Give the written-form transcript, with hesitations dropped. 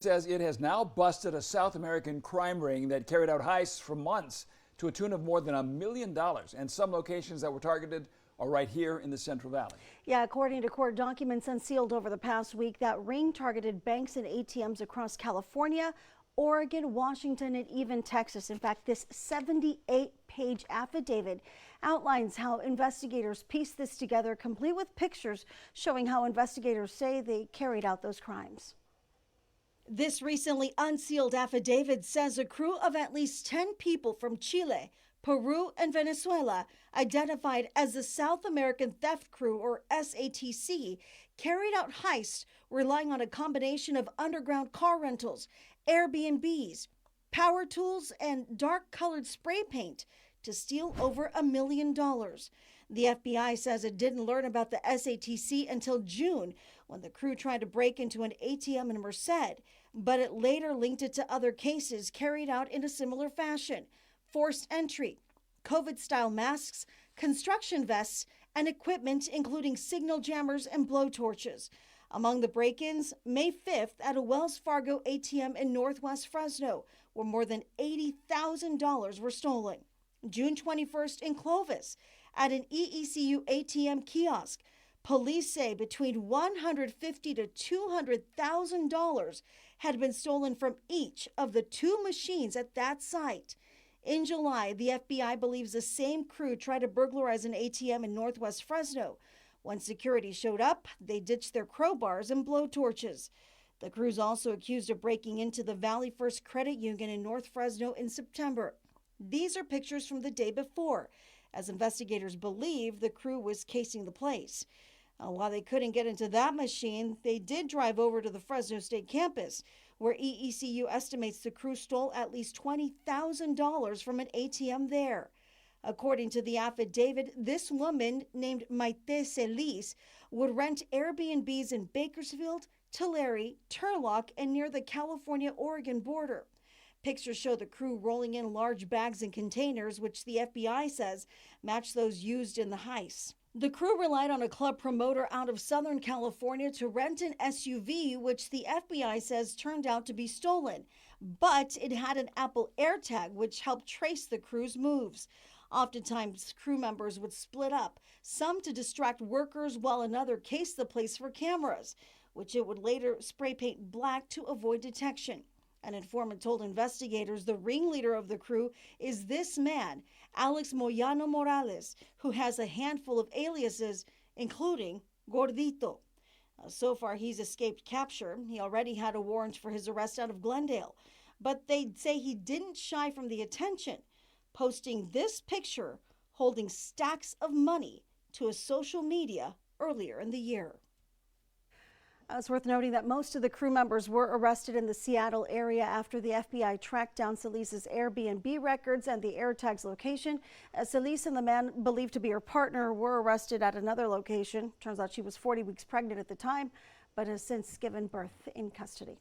Says it has now busted a South American crime ring that carried out heists for months to a tune of more than $1 million. And some locations that were targeted are right here in the Central Valley. Yeah, according to court documents unsealed over the past week, that ring targeted banks and ATMs across California, Oregon, Washington, and even Texas. In fact, this 78-page affidavit outlines how investigators pieced this together, complete with pictures showing how investigators say they carried out those crimes. This recently unsealed affidavit says a crew of at least 10 people from Chile, Peru, and Venezuela, identified as the South American Theft Crew, or SATC, carried out heists relying on a combination of underground car rentals, Airbnbs, power tools, and dark-colored spray paint to steal over $1 million. The FBI says it didn't learn about the SATC until June, when the crew tried to break into an ATM in Merced, but it later linked it to other cases carried out in a similar fashion: forced entry, COVID-style masks, construction vests, and equipment including signal jammers and blowtorches. Among the break-ins, May 5th at a Wells Fargo ATM in Northwest Fresno, where more than $80,000 were stolen. June 21st in Clovis at an EECU ATM kiosk. Police say between $150,000 to $200,000 had been stolen from each of the two machines at that site. In July, the FBI believes the same crew tried to burglarize an ATM in Northwest Fresno. When security showed up, they ditched their crowbars and blowtorches. The crew's also accused of breaking into the Valley First Credit Union in North Fresno in September. These are pictures from the day before, as investigators believe the crew was casing the place. While they couldn't get into that machine, they did drive over to the Fresno State campus, where EECU estimates the crew stole at least $20,000 from an ATM there. According to the affidavit, this woman, named Maite Celis, would rent Airbnbs in Bakersfield, Tulare, Turlock, and near the California-Oregon border. Pictures show the crew rolling in large bags and containers, which the FBI says match those used in the heists. The crew relied on a club promoter out of Southern California to rent an SUV, which the FBI says turned out to be stolen. But it had an Apple AirTag, which helped trace the crew's moves. Oftentimes, crew members would split up, some to distract workers while another cased the place for cameras, which it would later spray paint black to avoid detection. An informant told investigators the ringleader of the crew is this man, Alex Moyano Morales, who has a handful of aliases, including Gordito. So far, he's escaped capture. He already had a warrant for his arrest out of Glendale. But they say he didn't shy from the attention, posting this picture holding stacks of money to his social media earlier in the year. It's worth noting that most of the crew members were arrested in the Seattle area after the FBI tracked down Celis's Airbnb records and the AirTag's location. Celis and the man believed to be her partner were arrested at another location. Turns out she was 40 weeks pregnant at the time, but has since given birth in custody.